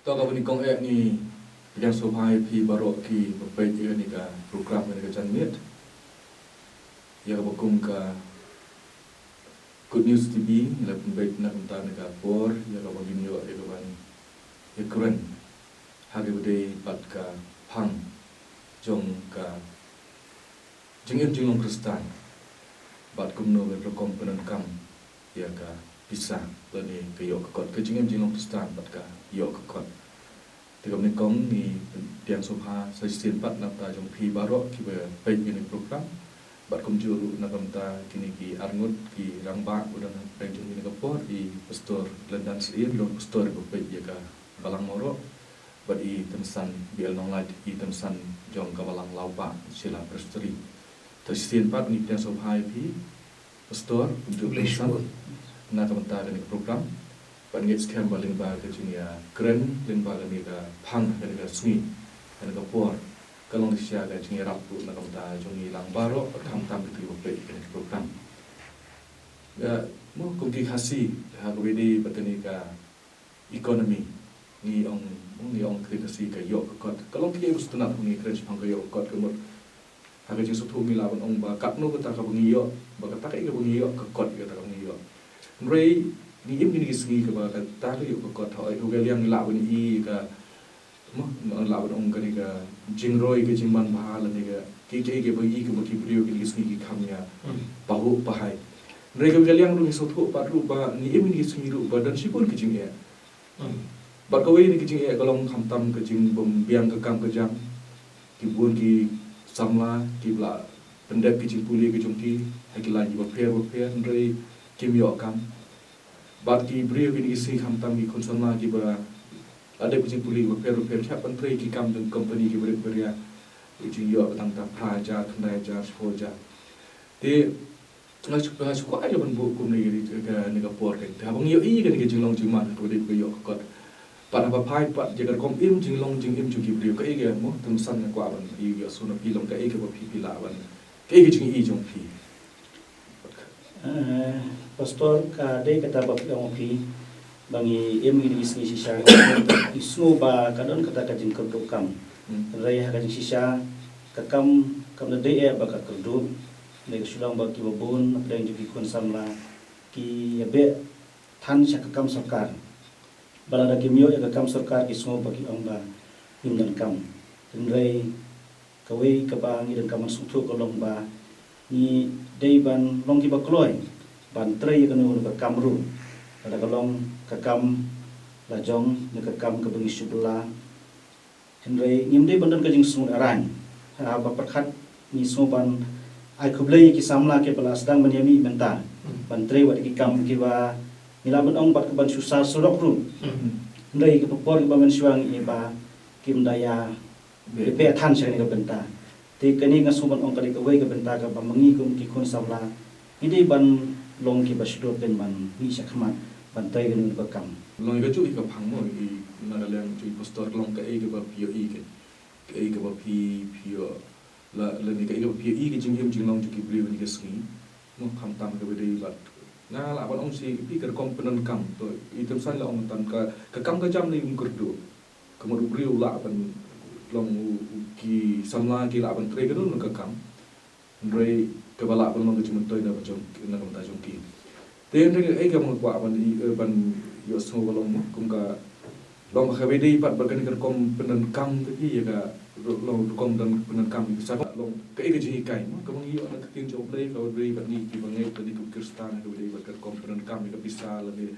Tau ka ni kong ni yang sobai pi barok ki bebai ni ka program ni ka janmit. Ya ka bakum ka Good News TV la bebai na kunta ni ka por ya ka bagin yo ya ka ban ya keren hagi bedai pat ka phang jong ka jingin jinglong Kristan bat kumno be prokom penan kam ya ka bisa lani ke yo ka kot ke jingin jinglong Kristan bat ka yo ka kot Tiga menikong ni tiang soha sasien pat nata jong pi barok ki be pai ni program bat kum juru na kamta kini ki arngut ki rangba udan peng jong ni kapor di pastor London Sir long pastor ko pai ya ka balang moro bat I temsan biel nong lait I temsan jong ka balang laupa sila presteri sasien pat ni tiang soha pi pastor juru temsan na kamta ni program Pan ngit scam baling ba ke junia keren len ba ni ka phang ka ni ka sungi ka ni ka por kalong sia ka junia rapu na ka ta jungi lang baro tham tam ki bo pe ke program ya mo kum ki khasi ha ko di patani ka economy ni ong ki khasi ka yo ka kalong ki us tuna ni keren phang ka yo ka mo ha ka jing su thu mi la ong ba kap no ka ta ka bungi yo ba ka ta ka bungi yo ka kot ka ta ka bungi yo rei ni im ni sigi ka ba ka ta ka yo ka thoi u ga liang la ban I ka mo la ban ong ka ni ka jingroi ka jingman ba la ni ka ki ke ba I ka mo ki brio ki sigi ki kham ya pa hu pa hai re ka ga liang ru so tho pa ru ba ni im ni sigi ru ba dan si pun ki jing ya ba ka wei ni ki jing ya ka long kham tam ka jing bom biang ka kam ka jang ki bun ki samla ki bla pendek ki jing puli ki jong ki ha ki la ji ba pher re kim yo kam Bat ki brio ki isi kham tam ki konson la ki ba ada kucing puli ba per kha pan tre ki kam deng company ki brio beria uji yo tang ta praja khnai ja spoja te ngai su ko ayo ban bu kum ni ga ni ga por ke ta bang yo I ga ni jinglong jingman ko de ko yo ko pa ba phai pa je ga kom im jinglong jing im ju ki brio ka I ga mo tum san kwa ban I ga su na pi long ka I ga ba pi la ban ke I jing I jong pi Pastor ka day kata bab yang pi bangi emi di sini sisa isu ba kadon kata kajing kerdukam raya kajing sisa kakam kam day ba ka kerduk nek sulang ba ki babun apa yang jadi kun samla ki yabe than sya kakam sarkar balada kimyo ya kakam sarkar ki smo ba ki ong ba himdan kam rai kawe ka ba ngi dan kam suthu ko long ba ni day ban long ki ba kloy ban trai ka nu ka kamru pada kalong ka kam la jong ne ka kam ka bengi subla henry ngimde bandan ka jing sun aran ha ba perkhat ni soban ai khublei ki samla ke pala sedang menyami benta ban trai wa ki kam ki ba mila ban ong bat ka ban susah surok ru ndai ka por ki ba men suang I ba kim daya be than sa ni ka benta te kani nga soban ong ka ka wei ka benta ka ba mangi kum ki khon samla ide ban long ki basdo pen ban ni sakmat bantai gan ka kam long ga chu ka phang mo I na ga lang chu pastor long ka I ga ba pio I ke I ga ba pio la ni ka I ga ba pio I ke jing him jing long chu ki brio ni ka ski mo kham tam ka be ba na la ban ong si pi ka kom penan kam to I tem san la ong tan ka kam ka jam ni ung kurdu ka mo brio la ban long ki samla ki la ban tre ga no ka kam re ka bala ban long ka chum toy na ba jong na kam ta jong ki te ne ai ga mo kwa ban I ban yo so balong mo kum ka long ka be dei pat ba kan ka kom penan kam te ki ya ga long kom dan penan kam ki sa long ka I ga ji kai mo ka bang yo na ka tin job dei ka be ba ni ki bang ai ta di ku kristan ka be ba ka kom penan kam ka bisa la ni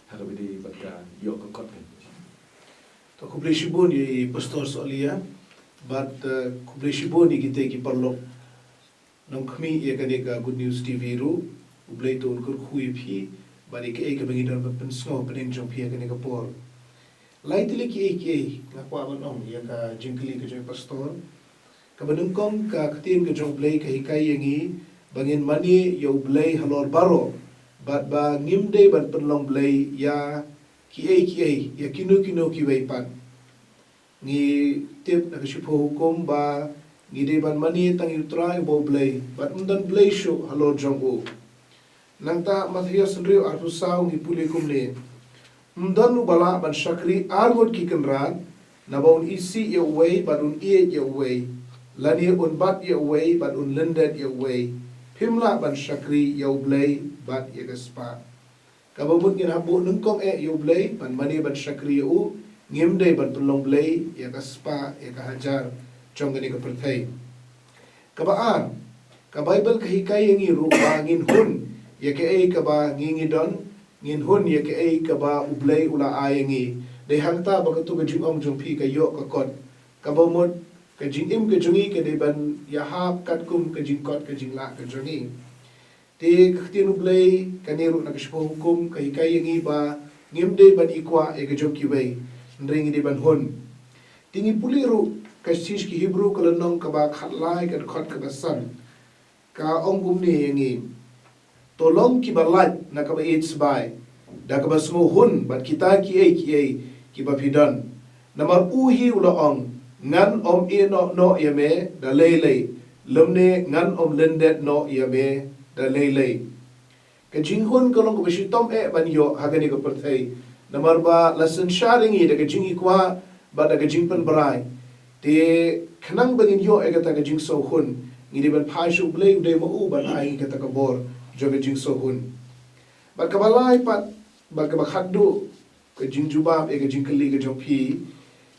ha ka be dei ba ka yo ka kot to kubleshibon I pastor solia but kubleshibon I gite ki parlo nong khmi ye ka ka Good News TV ru ublei ton kur khui phi bari ke ka bengi dar pen sno pen jong phi ka ka por laitili ki na kwa ban ong ye ka jingli ka joy pastor ka banung kong ka ktin ka jong blei ka hikai yangi bangin mani yo blei halor baro bat ba ngimde ban penlong blei ya ki ya kino ki wei pan ngi tip na ka shupo hukum ba ngide ban mani tang yutra bo blei bat undan blei shu halo jongo nangta Matthias Rio arpu sau ngi puli kumne mdon bala ban shakri argot ki kanran na baun isi ya way ban un ie ya way lani un bat ya way ban un lendet ya way pimla ban shakri ya blay bat ya gaspa kabamut ngin habu nungkong ya blay ban mani ban shakri ya u ngimde ban tulong blay ya gaspa ya kahajar chongani ka perthai kabaan ka Bible kahikai yang iru ba ngin hun ya ke ai ka ba ngingi don ngin hun ya ke ai ka ba ublay ula ayangi de hangta ba ka tu ka jing ong jong phi ka yo ka kot ka ba mot ka jing im ka jungi ka de ban ya hap kat kum ka jing kot ka jing la ka jungi te khtin ublay ka niru na ka shpo hukum kahikai yang ba ngim de ban ikwa e ka jong ki wei ndring de ban hun tingi puliru ka shish ki Hebrew ka lanong ka ba khatlai ka khot ka ba san ka ong gumni yangi tolong ki balat na ka ba it's by da ka ba smo hun bat kita ki ai ki ba pidan namar uhi ula ong ngan om e no yame da lele lemne ngan om lendet no yame da lele ka jing hun ka long ko bishi tom e ban yo hagani ka perthai namar ba lesson sharing i da ka jing ikwa ba da ka jing pan brai te khnang bangin yo e ka ta ka jing so hun ngidi ban phashu blay uday mo u ban ai ka takabor joge jing so hun ba ka balai pat ba ka khaddu ka jing jubab e ka jing kali ka jong phi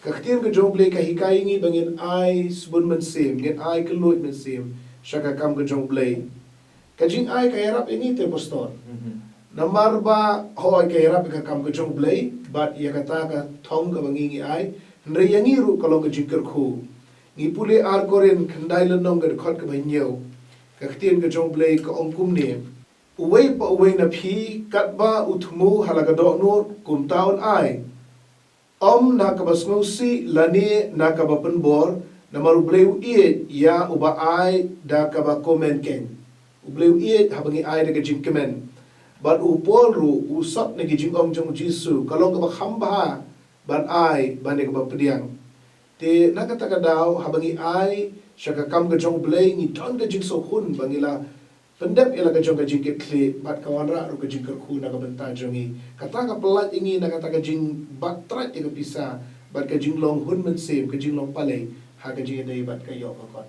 ka khtir ka jong blay ka hikai ngi bangin ai subun man sim ngin ai ka loit man sim shaka kam ka jong blay ka jing ai ka yarap ini te pastor namar ba hoy ka yarap ka kam ka jong blay bat ya ka ta ka thong ka bangi ngi ai ndre yangi ru ka long ka jing kar khu ngi pule ar koren khandai lanong ga khot ka banyeu ka khtin ga jong blay ka ongkum ne uwei pa uwei na phi kat ba uthmu halaga do no kum taun ai om na ka basngo si lani na ka ba pen bor na maru blay u ie ya uba ai da ka ba comment ken u blay u ie habangi ai da ga jing kemen bat u pol ru u sap na gi jing om jong jisu kalong ka ba khamba ban ai ban ne ka ba pediang te nakata daw habangi ai shaka kam ga jong blay ni ton ga jing so hun bangila pendep ila ga jong ga jing ke kle bat kawanra ru ga jing kar khu na ga banta jongi kata ga pelat ingi nakata ga jing bat trat ga pisa bat ga jing long hun men sem ga jing long pale ha ga jing dai bat ka yo ka kot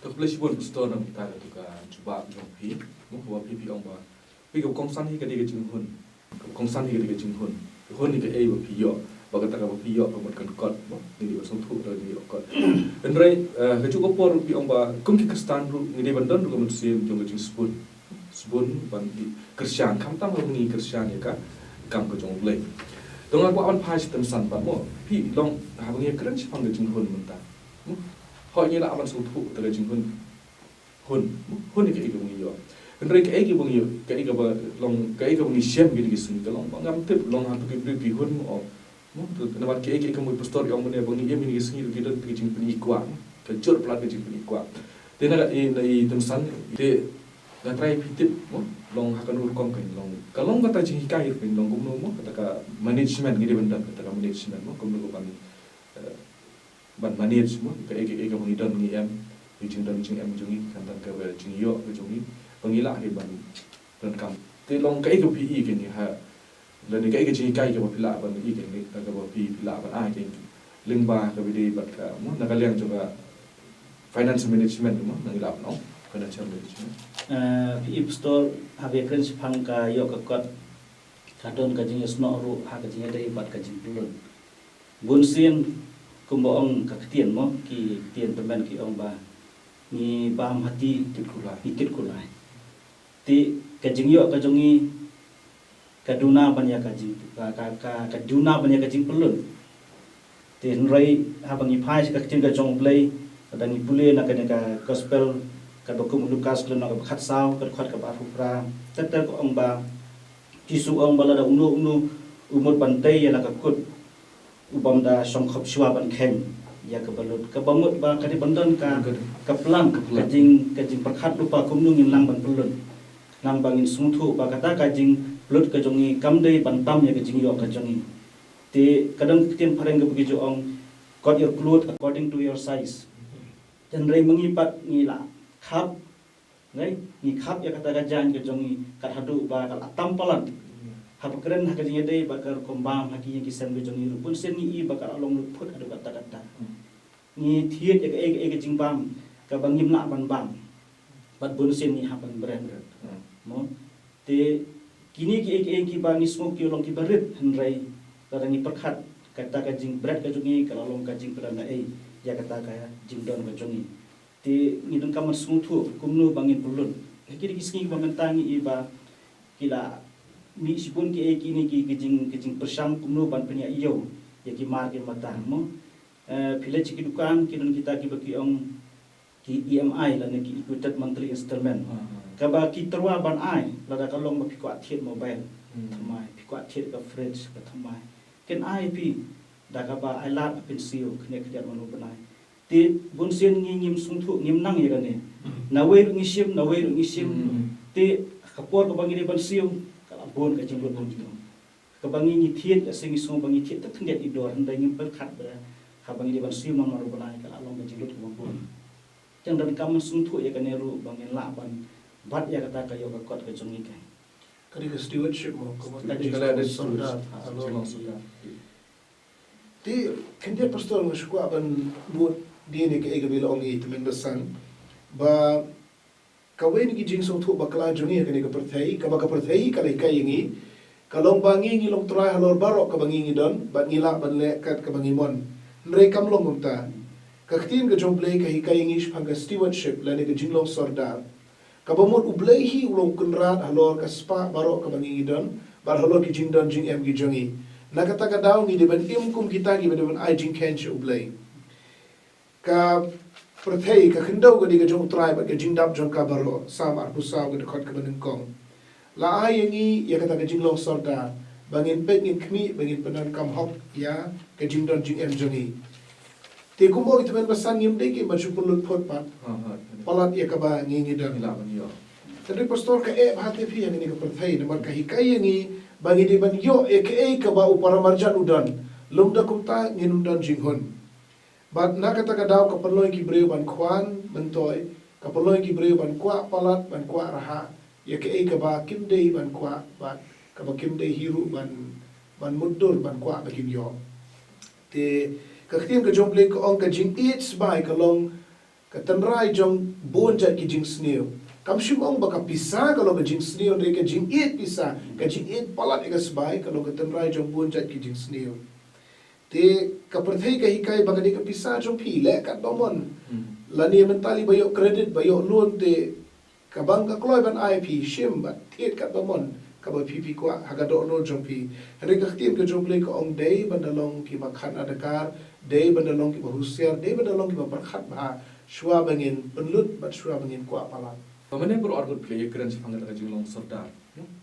to place bon store nam kita tu ka cuba jong phi mu wa phi ong ba pi ko kong san hi ga de ga jing hun kong san hi ga de ga jing hun hun ni ga ei ba phi yo ba kata ka phi yo ka mot kan kot ni di song thu ro ni kot endrai ka cu ko por pi ong ba kum ki kristan ru ni de bandon ru ka mot sim jong ga jing spoon ban di kristian kam tam ro ni kristian ya ka kam ka jong blay dong aku awan phai sistem san ba mo pi long ha bang ye kren chi phang ga jing hun mun ta ho ni la awan song thu ta ga jing hun ni ka i ka bang yo endrai ka i ka bang yo ka i ka ba long ka i ka bang shem gi gi sun ka long ba ngam tip long ha tu ki pi hun mo na bat ke ke kamu pastor yang mana bang ni mini sini kita jing peni kwa ka jor plat jing peni kwa te na i temsan te na try pitip mo long hakan ur kong kan long kalong kata jing kai pin long gumno mo kata ka management gidi benda kata ka management mo gumno ko ban manage mo ka ke bang don ni em jing don jing em jing kan tan ka jing yo jing pangila he ban don kam te long kai ko pi ke ni ha lần này cái gì cái mà phi lạ và ý cái cái mà phi lạ và ai cái linh ba cái video bật cả muốn là cái liên cho cái finance management đúng không là nó financial management pi store have cringe phang ka yo ka kot kadon ka jing sno ru ha ka jing dai bat ka jing pulun bun sin kumbo ong ka tien mo ki tien pemen ki ong ba ni paham hati tikit kulai ti ka jing yo ka jongi kaduna banya kajing kaduna banya kajing pelun tin rai habangi phai ka tin ka jong play kadang pule na ka gospel ka dokum lukaslen na ka khat saw ka khat ka ba phupra tatar ko ong ba jisu ong bala da unu umur pantai ya na ka kut ubam da song khop shwa ban khem ya ka balut ka bamut ba ka di bandan ka plan kajing pakhat lupa kumnu ngin lang ban pelun lang bangin sungthu ba kata kajing lut ka jongi kamdei bantam ya ka jing yo ka jongi te kadang tien phareng ga bagi jo ong cut your cloth according to your size dan rei mengipat ngila khap ngai ni khap ya kata gajan ka jongi kat hadu ba kal atam palan hapakren hakajing ade bakar kombam haki yang kisam be jongi ru pun sen ni bakar along lut phut adu kata ni thiet ege jingbam ka bangim na ban bam bat bun sen ni hapan brand mo te kini ki bang ni smoke ki long ki barit henrai kadang ni perkhat kata ka jing brand ka jongi kalau long ka jing perana ya kata ka jing don ka jongi te ni dun kamar smutu kumnu bangin pulun kiri kisni bangan tangi iba kila mi sipun ki kini ki kijing persam kumnu ban penya iyo ya ki mar ki mata mo phile chiki dukan kinun kita ki baki ong ki EMI la ne ki equated monthly installment ka ba ki terwa ban ai la da kalong ma pi ko athiet mobile thamai pi ko athiet ka fridge ka thamai ken ai pi da ka ba ai lat pin siu khne khjat manu banai ti bun sen ngim sungthu ngim nang ye ne nawe ru ngisim ti kapor ka bangi ban siu bon ka jinglo bon jino ka bangi ni thiet ka singi so bangi thiet tak thnget i dor handai ngim per khat ba ka bangi di ban sim non maru banai ka along ka jinglo ka bon jang dan kam sung thu ya ka ne ru bangi la ban bat ya kata ka yo ka kot ka jongi ka Kali ka stewardship mo ko Kala ada soldat Jinglo soldat. Ti kende pastor ng sukwa ban buat dia ni ka ega bila ongi temen besan ba kawin gi jing song thu bakla jongi ka ni ka perthai ka ba ka perthai ka lai kai ngi kalong bangi ngi long trai halor barok ka bangi ngi don bat ngila ban le kat ka bangi mon nrei kam long umta ka ktin ga jomble ka hi kai ngi shpanga stewardship la ni ka jing long sordar ka ba mot ublei hi ulong kunrat halor ka spa barok ka bangi ngi don bar halor ki jing don jing em gi jongi nakata ka daw ngi de ban im kum kita gi ban ai jing ken che ublei ka perthai ka khindau ga di ga jong trai ba ga jing dap jong ka baro sam ar pusaw ga khot ka banin kong la ai ngi ya kata ga jing long sorda bangin pek ngin khmi bangin panan kam hok ya ka jing don jing em jongi te kumbo ki temen basan ngim de ki machu pulut phot pat palat ya ka ba ngi dan Ila ban yo. tadi pastor ka e bhate phi ngi ka perthai namar ka hikai ngi bangi di ban yo e ka ba upara marjan udan lumda kumta ngin udan jing hon Bat na kata ka daw kapaloy ki breu ban kwan mentoy kapaloy ki breu ban kwa palat ban kwa raha ya ke ka ba kim dei ban kwa bat ka ba kim dei hiru ban muddur ban kwa ba kim yo te ka khtim ka jong play ko ong ka jing eats by ka long ka tanrai jong bon ja ki jing sneo kam shim ong ba ka pisa ka long ka jing sneo de ka jing eat pisa ka jing eat palat ka sbai ka long ka tanrai jong bon ja ki jing sneo te kaperthai ka hikai bagadi ka pisa jong phi le kat domon lani mentali bayo credit bayo loan te kabang ka kloy ban IP shim bat thiet kat domon ka ba phi kwa hagado no jong phi re ka khtim ka jong le ka ong dei bandalong ki ba khan adakar dei bandalong ki ba husiar dei bandalong ki ba perkhat ba shwa bangin penlut bat shwa bangin kwa palat Pamane pro orgut play keren si pangat ka jinglong sordar.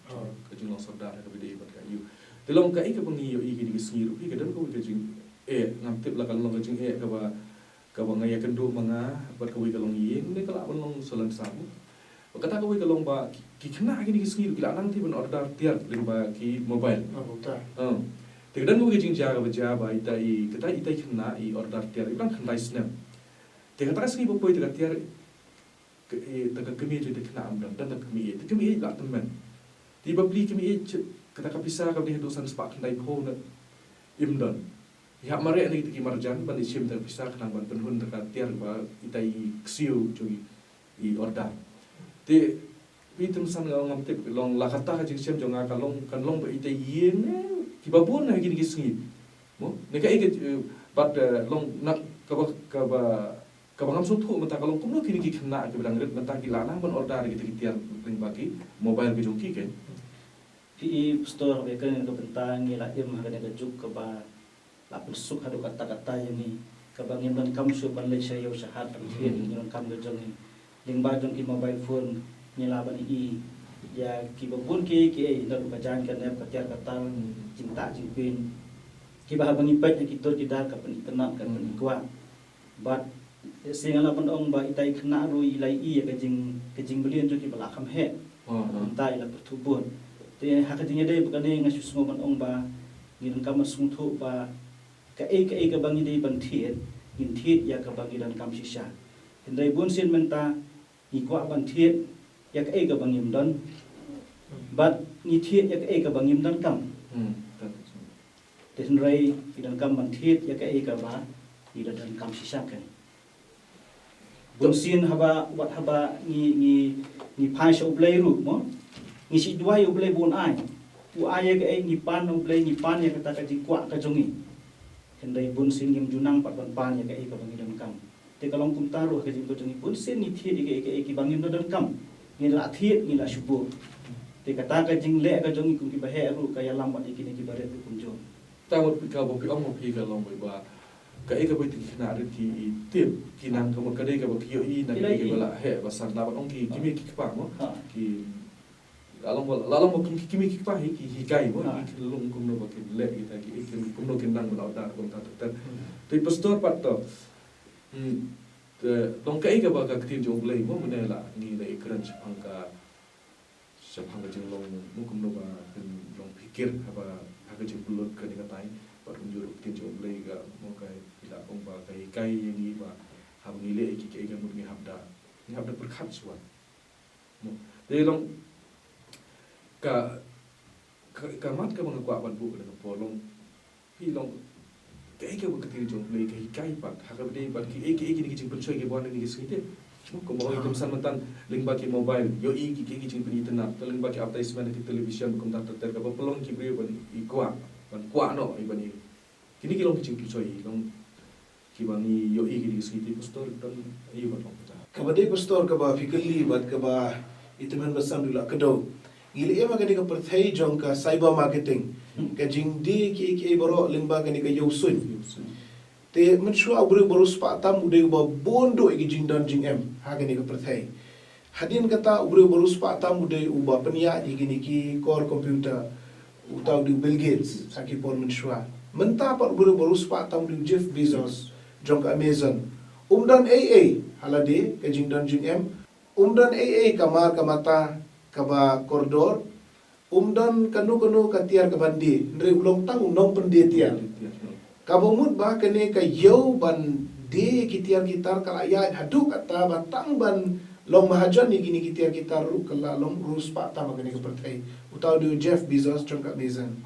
Ka jinglong sordar ka bide bat ka yu. Telong ka ika bangi yo igi di singiru ika dan ko ka jing ngam tip la kalong ka jing ka ba ngaya kendo manga bat ka wi kalong ye ne kala long solan sabu. Kata ka wi kalong ba ki kena igi di singiru kila nang ti ban order tiar ling ba ki mobile. Te dan ko ka jing jaga ba jaba ita kena i order tiar ibang kena snap. Te kata ka singi po ita tiar taka kemi tu kena amdan dan taka kemi la teman. Tiba beli kemi kata kapisa ka di dosan spak ndai ko na imdan ya mare ni ki marjan ban isim ter pisa kana ban penhun ter tiar ba itai ksiu cui I order te pitum san ngam te long la kata ka jing sem jonga ka long kan long ba itai yen ki babun na gini kisngi mo ne ka iket bat long nak ka ba ngam su thu mata ka long kumno kini ki khna ke bang ret mata ki lana ban order ki tiar ring baki mobile ke jong ki ke Pi store be kan ka bentang ila im ha ka juk ka ba la persuk hadu kata-kata yang ni ka bangin dan kam su ban le sayo sahat tan hien ni kam ga jong ni ling ba jong ki mobile phone ni la ban I ya ki babun ki na ka jan kan ka tiar kata cinta jipin ki ba bangi pet ki to ti dar ka pan tenat kan pan kwa bat singala pan ong ba itai khna ru ilai I ka jing belian tu ki bala kham he ta ila pertubun te hakatinya dai bukan ngai susmo ban ong ba ngin kam sungthu ba ka bangi dai ban thiet ngin thiet ya ka bangi dan kam sisa hindai bun sin menta ni kwa ban thiet ya ka bangi don bat ni thiet ya ka bangim dan kam te rai idan kam ban thiet ya ka ba idan kam sisakan bunsin haba wat haba ni phai so blai ru mo ni si dua yo blai bon ai u ai ya ni pan no blai ni pan ya kata ka ji kwa ka jongi hendai bunsin ngim junang pat ban pan ya ka bangim dan kam te kalong kum taruh ka jing to jongi bunsin ni thiet ya ka bangim dan kam ni la thiet ni la subuh te kata ka jing le ka jongi kum ki bahe ru ka ya lam wat ikini ki baret kum jo ta một cái bộ phim ông một phim cái lòng bởi bà cái bộ phim thì nào được thì tiếp thì nàng có một cái bộ phim y này cái gọi là hệ và sản là ông thì kimi kích bảng đó thì lòng một kimi kích bảng thì cái đó thì lòng cũng nó cái lệ cái cũng nó cái năng của nó cũng ta thực thì pastor bắt đầu lòng cái bộ cái team trong play mà mình là ni là keren sepang cái chừng lòng cũng nó và lòng pikir apa agak jemput ke dengan tay baru menjuruk tin jom lay ga mo kai ila ong ba kai yang ni ba ham ni le ki kai ga mut ni habda berkhat suat mo de long ka mat ka bang kwa ban bu ka po long pi long kai ka ba tin jom lay kai ba ha ka de ba ki ni ki jing pen choi ke bon ni ki site mo ko mo item san mantan ling ba ki mobile yo ki jing pen internet ling ba ki advertisement di television ko ta ter ka ba pelong ki bre ban i kwa no ibani kini kilong kicing kicoi long kibani yo igi siti pastor dan ayu ba long ta kabade pastor ka ba fikirli bat ka ba iteman basam dula kado ngili ema ka ka perthai jong ka cyber marketing ka jingdi ki boro lingba ka ka yosun te menshua abru borus pa tam ude ba bondo igi jingdan jing em ha ka ka perthai hadin kata abru borus pa tam ude uba penia igi ni ki core computer utau di Bill Gates sakit pun menshua mentah pat baru sepak tam di Jeff Bezos jong Amazon dan AA halade ke jingdan jing em dan AA kamar kamata kaba koridor dan kanu katiar ke bandi ndre ulong tang nong pendetian kabomut ba kene ka yau ban de kitiar gitar kala ya hadu kata batang ban long mahajan ni gini kitiar gitar ru kala long rus pak tam kene ke pertai utau di Jeff Bezos jong Amazon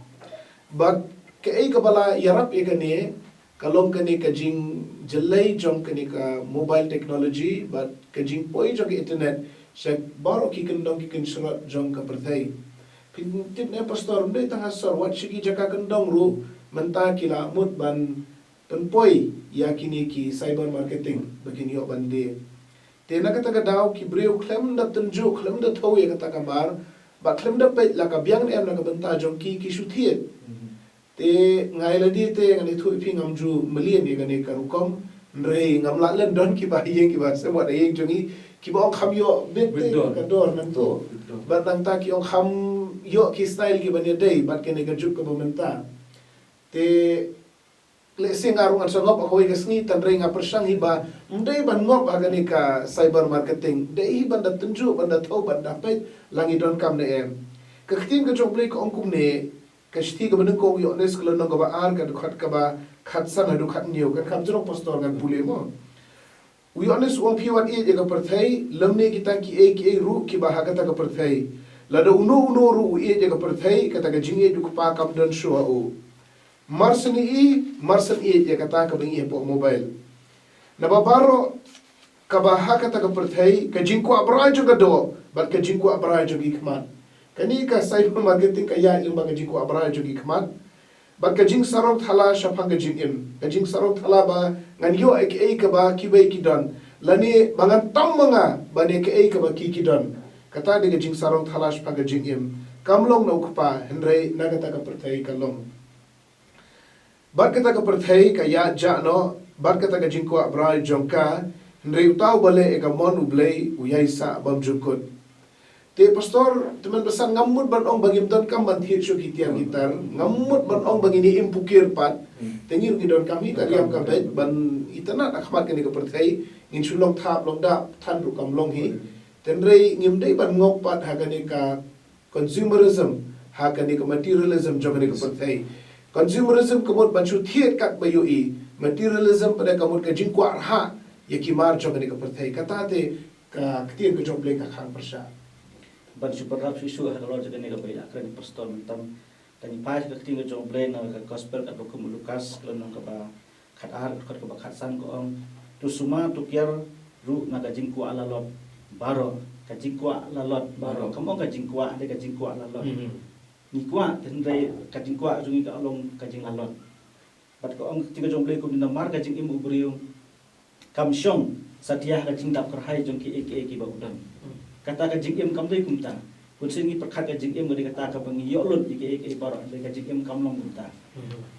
but ke kabala yarap kene kalong kene ka jing jelai jong kene ka mobile technology but ka jing poi jong internet sek baro ki kendong ki surat jong ka pertai pintit ne pastor ndai tanga sor wat sigi jaka kendong ru menta kila mut ban penpoi yakini ki cyber marketing begini yo bande tena kata ka daw ki breu klem da tunju klem da thau ya kata ka bar ba klem da pe la ka biang em la ka benta jong ki suthiet te ngai la di te ngani thu phi ngam ju million ni ngani ka rukom rei ngam la len don ki ba yeng ki ba se wa yeng jongi ki ba kham yo bet te ka dor nan to ba nang ta ki kham yo ki style ki ba ni dei ba ke ne ka juk ka ba menta te le singarung an sangop ako igas ni tan rei nga persang hiba ndai ban ngop agani ka cyber marketing dei ban da tunju ban da thau ban da pe langi don kam ne em ka khtin ka jok blek ong kum ne ka shti ka ban ko yo nes klo no ka ba ar ka khat ka ba khat san adu khat niu ka kham jok pastor gan pule mo u yo nes ong phi wan e ka perthai lamne kita ki e ru ki ba ha ka ta ka perthai la da uno ru e ka perthai ka ta ka jinge du pa kam don sho o marsen e ya kata ka bingi po mobile nababaro ka ba ha kata ka perthai ka jingko abrai jo do bat ka jingko abrai jo gi khman kani ka cyber marketing ka ya ilma ka jingko abrai jo gi khman bat ka jing sarok thala shapang ka jing im ka jing sarok thala ba ngan yo ek e ka ba ki bai ki don lani bangan tam manga bane ka e ka ba ki don kata de ka jing sarok thala shapang ka jing im kamlong no kpa hendrai nagata ka perthai ka long bar kata ka perthai ka ya ja no bar kata ka jingko abrai jongka ndrei utau bale e ka mon ublei uyai sa bam jukut te pastor teman besan ngamut ban ong bagim don kam ban thir shu kitian gitar ngamut ban ong bagini impukir pat tengir gidon kami ka liam ka bet ban itana akhmat kani ka perthai ngin sulong thap long da than ru kam long hi tenrei ngimdei ban ngok pat hagani ka consumerism hagani ka materialism jogani ka perthai consumerism kamut banchu thiet kat bayoi materialism pada kamut ka jingkwa ha yakimar jogani ka perthai kata te ka ktien ka joble ka khang persha ban super rap isu kalau jadi ni kapai akran pastor mentam tani pas ka tinggal jong blay na ka gospel ka ko Lukas kalau nang ka ba khat ar ka ba khat san ko ang tu suma tu kiar ru na ka jingku ala lot baro ka jingku ala lot baro kamu ka jingku ada ka jingku ala lot ni kwa tendai ka jingku jungi ka along ka jing ala lot bat ko ang tinggal jong blay ko ni mar ka jing im ubriung kam syong satia ka jing dap kerhai jong ki ek ba udan kata ka jing im kam dei kumta kun singi perkhat ka jing im ngadi kata ka bangi yolun ek baro ka jing im kam long kumta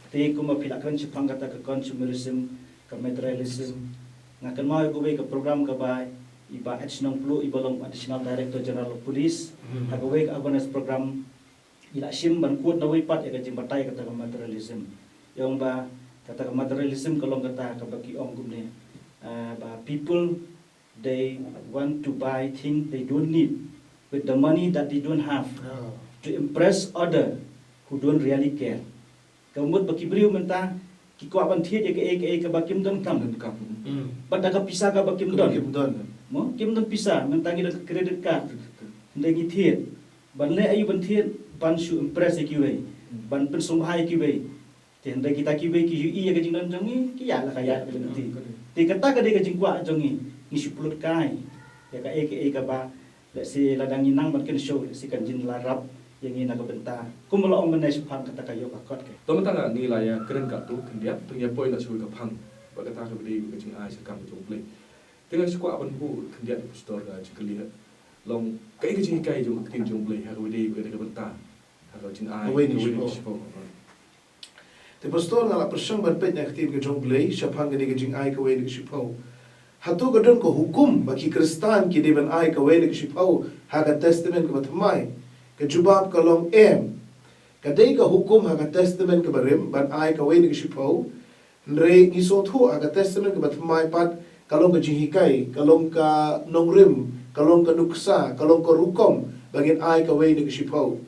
te kuma pilak kan chipang kata ka consumerism ka materialism ngakan mau ko be ka program ka bai iba additional flu iba long additional director general of police ka we ka awareness program ila sim ban kuat na we pat ka jing batai kata ka materialism yong ba kata ka materialism kalong kata ka bagi ong gumne ba people they want to buy things they don't need with the money that they don't have to impress other who don't really care. Kemudian bagi beliau mentah kiko aban thiet ke bakim don kam. Pada ka pisah ka bakim don. Mo kim don pisah mentang ida credit card. Ndengi thiet. Ban le ayu ban thiet ban su impress ki we. Ban pen sum hai ki we. Ten da kita ki we ki yu ka jing don jongi ki ya la kaya ka ti. Ti kata ka de ka jing kwa jongi ni su pulut kai. Ya ka ka ba si ladang inang ban ken show si kan jin larap yang ini nak bentar. Kumala ong menai sepang kata kayo kakot ke. Tama tanga ni la ya keren ka tu kendia tengya poin nak chui ka phang. Ba kata ka bedi ka jing ai sakam jong play. Tengah sukwa ban bu kendia di store ka jikli long kai ka jing kai jong tin jong play ha bedi ka bentar. Ha ka jing ai Away ni sipo. Te pastor ngala persang ban pet nak tin ka jong play sapang ni ka jing ai ka we ni sipo. Hatu ka don ko hukum bagi Kristan ki di ban ai ka we ni sipo ha ka testament ka matmai. Ka jubab ka long kadai ka hukum ha ka testament ka barim ban ai ka we ni sipo. Nre ni so thu ha ka testament ka matmai pat kalong ka jihikai kalong ka nongrim kalong ka nuksa kalong ka rukom bagin ai ka we ni sipo.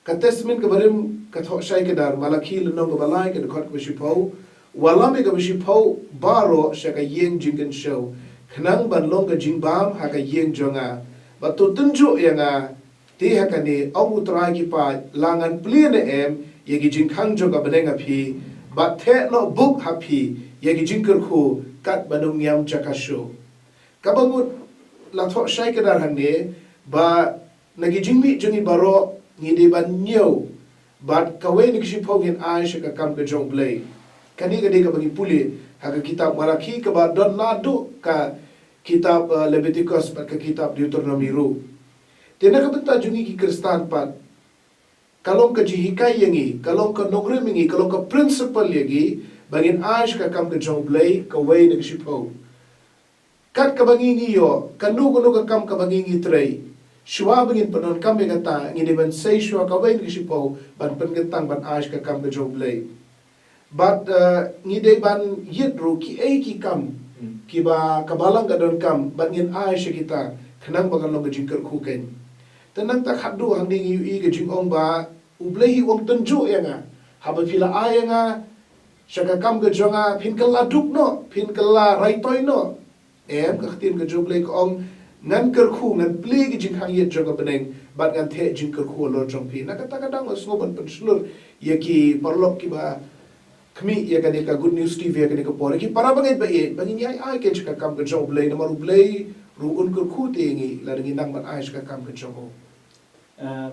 Ka testament ka barim ka tho sai ka dar malaki lenong ka balai ka khot ka sipo. Walame ka sipo baro sya ka yeng jingkan show. Khnang ban long ka jingbam ha ka yeng jonga. Ba tu tunju yanga ti ha ka ni ong utrai ki pa langan plien em yegi jingkhang jonga benenga phi ba the no book ha phi yegi jingker khu kat banung yam jakasho. Kabangut la tho sai ka dar hanne ba nagi jingmi jongi baro ngide ban nyo bat ka we ni sipo gen ai sya ka kam ka jong play. Kani ka ka bagi puli haka kitab Malaki ka ba don nadu ka kitab Leviticus pat ka kitab Deuteronomy ru. Tena ka benta jungi ki Kristan pat kalong ka jihikai yangi kalong ka nongrim yangi kalong ka principle yangi bangin aish ka kam ka jong blay ka way na sipo. Kat ka bangingi yo kanu ka kam ka bangingi tray. Shwa bangin panon kam ka ta ngini ban say shwa ka way na sipo ban pengetang ban aish ka kam ka jong blay. But ngide ban yidru ki ki kam ki ba kabalang ka don kam ban ngin ai she kita khnang bagan long jingker khu ken tenang tak hadu hang ding yu i ke jing ong ba ublehi wong tunju yanga haba fila ayanga shaka kam ke jonga phin kala duk no phin kala rai toy no em ka khtin ke joble ko ong ngan ker khu ngan ple ke jing hang yet jonga beneng bat ngan the jingker khu lo jong phi na kata kadang osno ban penslur yaki parlok ki ba kami ya kani ka Good News TV ya kani ka pore ki para bangai ba ye bangin yai ai ke chika kam ka jong blay na maru blay ru un kur khu te ngi la ringi nang ban ai chika kam ka jong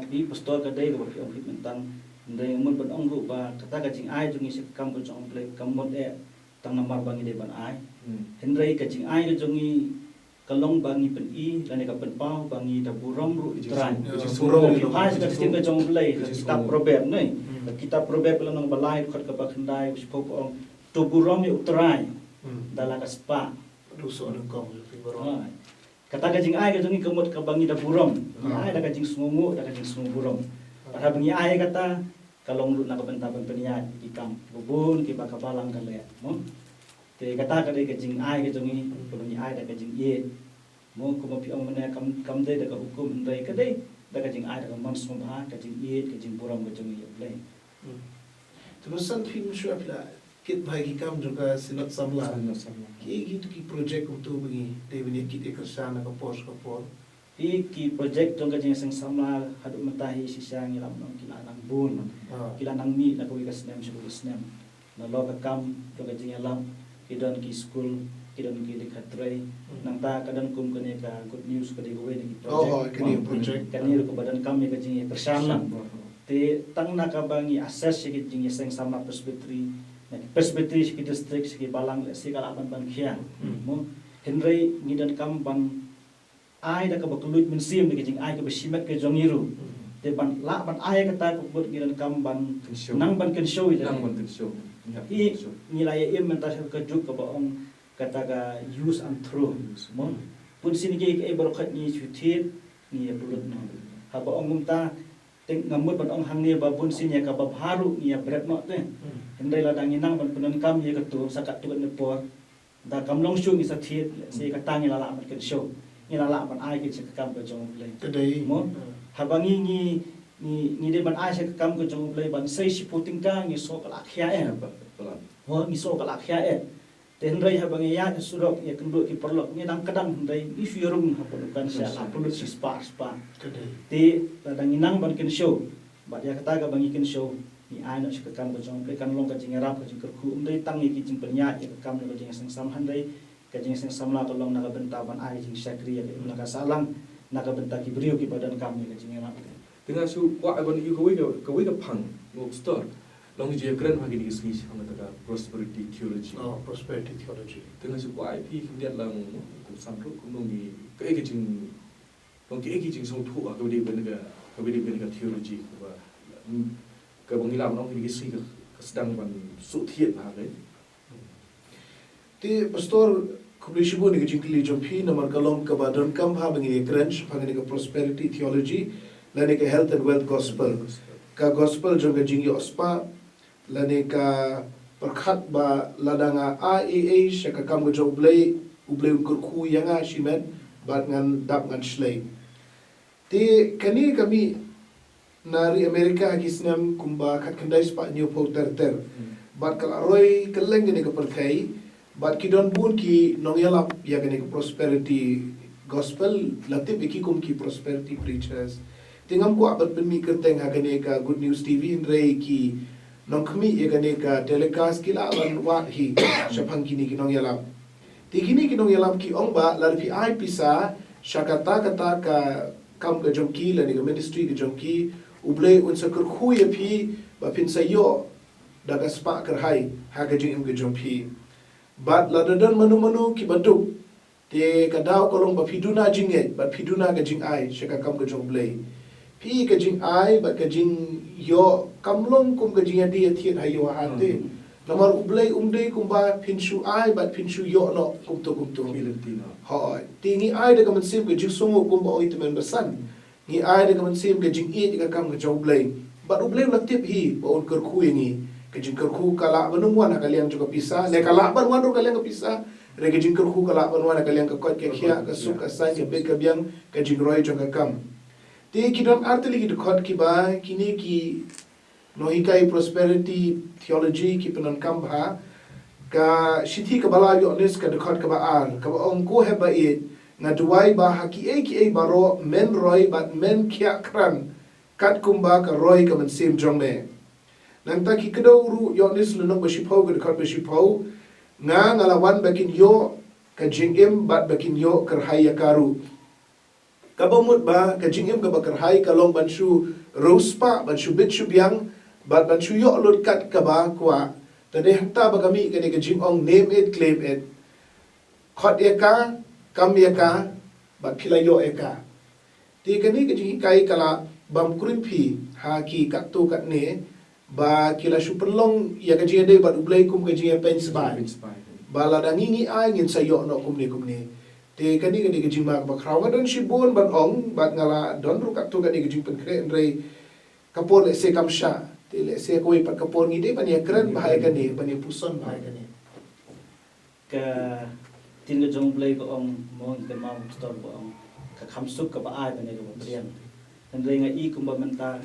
bi pastor ka dai ka ba ki mentan ndai mun ban ong ru ba kata ka jing ai jungi sik kam ka jong blay kam mod e tang namar bangi de ban ai hendrai ka jing ai ka jongi kalong bangi pen i lani ka pen pau bangi da buram ru tran buram ki pas ka tin ka jong blay kitab proverb nei kitab proverb lang balai khot ka bakhandai uspo ong to buram ni utrai dala ka spa ruso nang kom kata ka jing ai ka jongi kamot ka bangi da buram ai da ka jing sumu da ka jing sumu buram para bangi ai kata kalong ru na ka bentaban peniat ikam bubun ki bakabalang ka le mo te kata ka dei ka jing ai ka jongi ka bangi ai da ka jing ye mo ko mo pi ong mena kam dei da ka hukum dei ka dei da ka jing ai da ka man sumu ba ka jing ye ka jing buram ka jongi ye le terusan film shua pla kit bagi kam juga sinat samla ki gitu ki project untuk bagi de bini kit ekasana ka pos ki project jong ka jing sang samla hadu matahi sisang ilam nong kila nang bun kila nang mi na ko ka snem shu snem na lo ka kam jong ka jing alam kidon ki school kidon ki de khatre nang ta kadan kum kene ka good news ka de go ni project kani ko badan kam ni ka jing persana te tang na ka bangi assess ki jing sang samla presbytery na presbytery ki district ki balang si kala ban khia mo henry ngidan kam ban ai da ka baklut min sim de jing ai ka besimat ke jongiru te ban la ban ai ka ta ko bot ngidan kam ban nang ban ken show nang ban ken show i nilai im men ta ka juk ka ba ong kata ka use and throw mo pun sin ke e bor khat ni chutit ni bulut no ha ba ong ta teng ngamut ban ong hang ni ba pun sin ya ka ba haru ni ya bret no te hendai la dang inang ban punan kam ye ka tu sakat tu ne por da kam long show ni sa thit se ka tang la la ban ken show ni la ban ai ke kam ko jong play Today, mo habangi ni de ban ai se kam ko jong play ban sei supporting ka ni so ka la khia e ho ni so ka la khia e ten rai habangi ya surok ya kendu ki perlok ni dang kadang hendai ni fiurung ha kan sia la pulut si spa today. te dang inang ban ken show ba ya kata ka bangi ken show ni ai no se kam ko jong play kan long ka jing rap ka jing ku dei tang ni ki jing penya ya kam no jing sang sam handai kajing sing samla tolong naga bentaban ai jing syakri ya naga salang naga benta ki brio ki badan kami kajing era dengan su wa agon yu ko wi ka phang ngok store long je kren ha gi ni ski hang ta prosperity theology Prosperity theology. dengan su wa ip dia lang ku sam ru ku nong gi ka e jing long ki e jing song thu ka wi ben ka theology ba ka bang ilam nong gi ski ka sedang ban su thiet ha le Ti pastor Kublishibu ni kajing kili jompi namar kalong ka badan kam ha bangi crunch bangi ka prosperity theology lani ka health and wealth gospel ka gospel jong kajing yo spa lani ka perkhat ba ladanga IAA syaka kam ka ublay ukur khu yanga shimen bat ngan dap ngan shlay ti kani kami nari Amerika kisnam kumba khat kandai spa new porter bat kalaroy keleng ni ka perkai But kidon pun ki nongyalap ya kene ke prosperity gospel latip iki kum ki prosperity preachers. Tingam ko abat ben mi kerteng ha kene ka Good News TV in rei ki nong kami ya kene ka telecast kila lan wat hi syapang kini ki nongyalap. Ti kini ki nongyalap ki ong ba larpi ai pisa syakata kata ka kam ka jongki lani ka ministry ka jongki ublay unsa ker khu ya pi ba pin sayo daga spa ker hai ha ka jing im ka jongpi. Bat ladadan manu-manu ki baduk te kadau kolong ba piduna jinget bat piduna ka jing ai syaka kam ka jong blay pi ka jing ai bat ka jing yo kamlong kum ka jing adi athiat hayo hate namar ublay umdei kum ba pinshu ai bat pinshu yo no kum to ha tingi ai de ka man sim ka jing songo kum ba oi temen basan ni ai de ka man sim ka jing e ka kam ka jong blay bat ublay latip hi ba on ker khu ngi kajing kerku kala banungwan kalian juga pisah ne kala banwan ro kalian pisah re kajing kerku kala banwan kalian ka kot ke khia ka su ka san ke be ka biang kajing roi jong ka kam te kidon arteli ki khot ki ba kini ki nohikai prosperity theology ki penan kam bha ka shithi ka bala yo nes ka khot ka ba ar ka ba ong ko he ba e na duai ba ha ki e baro men roi bat men khia kran kat kumba ka roi ka man sim jong me nang ta ki kedo ru yo nis lunok ba shipau ga kar ba shipau nga ngalawan bakin yo ka jingim bat bakin yo kar haya karu kabamut ba ka jingim ka bakar hay ka long banshu rospa banshu bitchu biang bat banshu yo lut kat ka ba kwa tade hakta ba kami ka ne ka jing ong name it claim it khot eka kam eka bat phila yo eka ti kani ka jing kai kala bam krimpi ha ki kat tu kat ne ba kila superlong ya gaji de ba ublay kum gaji pen spai ba la dangi ai ngin sayo no kum ne te kani gaji mak ba kraw don shibon ban ong bat ngala don ru kat tu kani gaji pen kre rei kapor le se kam sha te le se koi pat kapor ngi de ban ya kren ba hai kani ban ya puson ba hai kani ka tin ga jong play ko ong mon ke ma store ko ong ka khamsuk ka ba ai ban ne ko prian dan rei nga I kum ba menta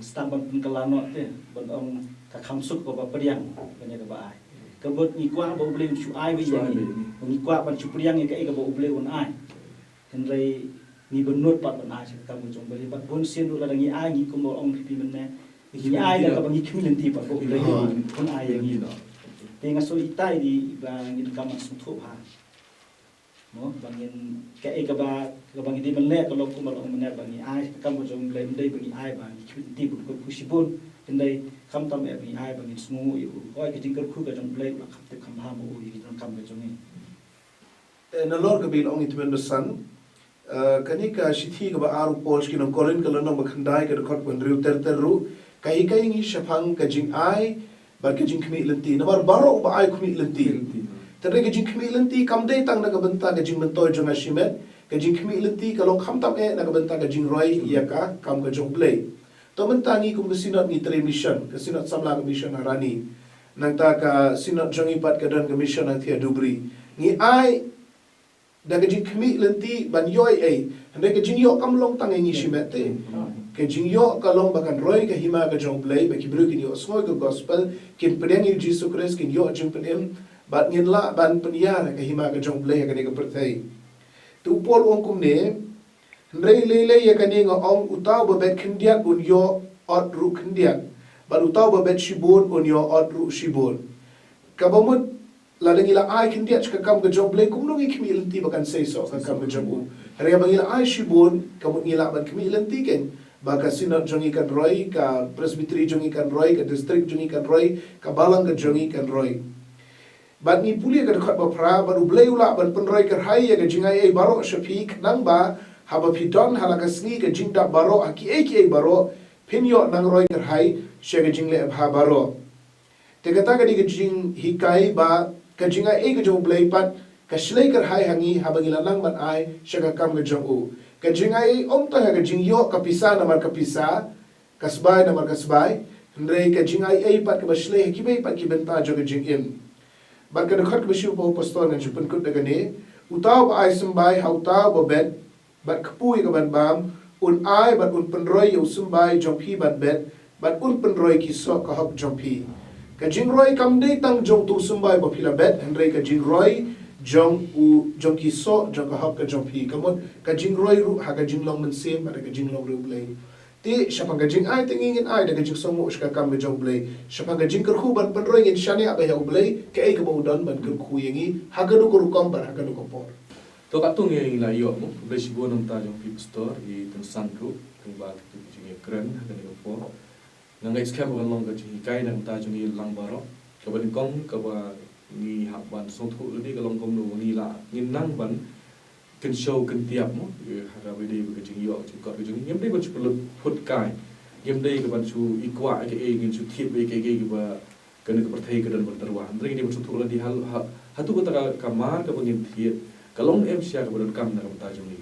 stampan pengkelano te bon ong ka khamsuk ko ba priang banya ka ba ai ka bot ni kwa ba uble su ai wi yang ni kwa ban su priang ka ba uble un ai henrei ni benut pat ban ai ka mu jong beli bat bon sin ru la ngi ai ngi ko mo ong pi men ne ngi ai na ka bangi khmilin ti pat ko le bon ai ngi te nga so itai di ba ngi ka ma su tho ha no bangin ka e ka bangi di men le ka lo ko mo ong men bangi ai ka mo jong le dei bangi ai ba ngi khmilin ti ko pusibon indai kham tam e bangi ai bangi smu yu oi ka tingkar khu ka jong le la khap te kham ha mo ui ki kam ka jong ni na lor ka bil ong itmen besan kani ka shithi ka ba aru posh ki no korin ka lono makhandai ka khot ban riu ter ru kai kai ngi shapang ka jing ai ba ka jing khmi lenti na bar baro ba ai khmi lenti ter ka jing khmi lenti kam dei tang na ka banta ka jing mentoi jong ashimet ka jing khmi lenti ka long kham tam e na ka banta ka jing roi ya ka kam ka jong play to banta ni kum sinot ni tre mission ka sinot samla ka mission harani nang ta ka sinot jongi pat ka don ka mission ang thia dubri ngi ai da ka jing khmi lenti ban yoi ai hande ka jing yo kam long tang ngi shimete ka jing yo ka long bakan roi ka hima ka jong play ba ki bru kin yo sngoi ka gospel kin pedeng yu Jesus Christ kin yo jing penem bat ngin la ban penya ka hima ka jong play ka ne ka perthai tu pol ong kum ne rei le ya ka ne nga ong utaw ba bet khindiat un yo ot ru khindiat ba utaw ba bet shibun un yo ot ru shibun ka bamut la dengila ai khindiat ka kam ka jong play kum no ngi khmi lenti bakan sei so ka kam ka jong u re bangila ai shibun ka mut ngila ban khmi lenti ken ba ka sinot jongi kan roi ka presbytery jongi kan roi ka district jongi kan roi ka balang ka jongi kan roi bat ni puli ka khat ba phra ba u blei ula ban pen roi ka hai ya ka jingai ai baro shafi nang ba haba pidon hala ka sngi ka jingda baro aki baro pinyo nang roi ka hai she ka jingle bha baro te ka ta ka di ka jing hikai ba ka jingai ai ka jong blei pat ka shlei ka hai hangi haba ngila nang ban ai she ka kam ka jong u ka jingai om ta ka jing yo ka pisa na mar ka pisa kasbai na mar kasbai ndrei ka jingai ai pat ka bashlei ki bai pat ki benta jo ka jing in ba ka khat ka bishu po pastor na jupun kut daga ne utaw ba ai sambai hautaw ba bet bat khpui ka ban bam un ai bat un penroi yo sambai jompi ban bet bat un penroi ki so ka hok jompi ka jing roi kam dei tang jong tu sambai ba phila bet ndrei ka jing roi jong ki so jong ka hok ka jompi kamot ka jing roi ru ha ka jing long men sem ba ka jing long ru blai ti shapang ka jing ai tingin ai da ka jing song mo ka kam ka jong blai shapang ka jing kar khu ban penroi ngin shani ba ya blai ka ai ka bo don ban kar khu yangi ha ka nu ko kom ba ha ka nu ko por to ka tung yang la yo mo besi bo nam ta jong pip store i tung san ru tung ba tu jing ekran ha ka ni ko nang is kam ban long ka jing kai nam ta jong i lang baro ka ban kong ka ba ni hak ban so thu ni ka long kom no ni la ngin nang ban ken show ken tiap mo ha ka be ka jing yo jing ko jing ngem dei ba chu phut kai ngem dei ka ban chu i kwa ke e ngin chu thiep be ke ba kan ka perthai ka dan ban tarwa andre ni ba chu thu la di hal ha tu ka ka mar ka bangin thiep kalong em sia ka ban kam na ka ta jong ni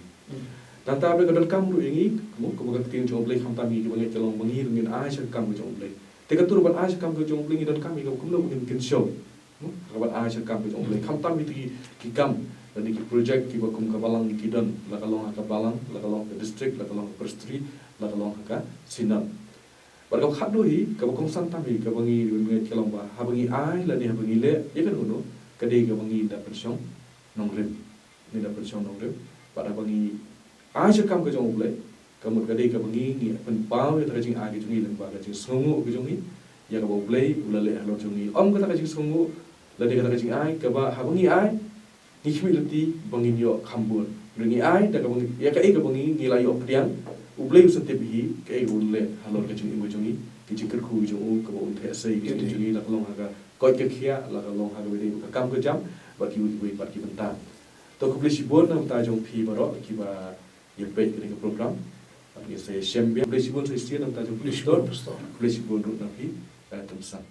dan ta be ka dan kam ru ingi mo ka ba tin jong blai kham ta mi ka bangin kalong bangi ngin ai sa kam ka jong blai te ka tur ban ai sa kam ka jong blai ngi dan kam mi ka kum no ngin ken show ka ban ai sa kam ka jong blai kham ta mi ki kam dan ki project ki ba kum ka balang ki dan la kalong ka balang la kalong ka district la kalong ka presbytery la kalong ka sinat bar ka khat doi ka ba kum san ta mi ka bangi ngi kalong ba ha bangi ai la ni ha bangi le ye kan uno ka dei ka bangi da pension nong rim ni da pension nong rim pada bangi ai sa kam ka jong blai ka mut ka dei ka bangi ni pen pau ya ta jing ai ki jong ni leng ba ka jing songu ki jong ni ya ka ba blai ula le ha lo jong ni om ka ta jing songu la dei ka ta jing ai ka ba ha bangi ai ni khmi lati bangin yo khambur ringi ai da ka bangi ya ka e ka bangi ni la yo krian u blai u sate bi ka e ul le ha lo ka jing ni jong ni ki jing kar khu jong u ka ba un the sai ki jong ni la ka long ha ka ko ke khia la ka long ha ka be ka kam ka jam ba ki u bi ba ki banta to ko blishi bon nam ta jong phi ba ro ki ba ye pe ki ka program ni se shem bi blishi bon se sti nam ta jong blishi bon ru na phi ta tam san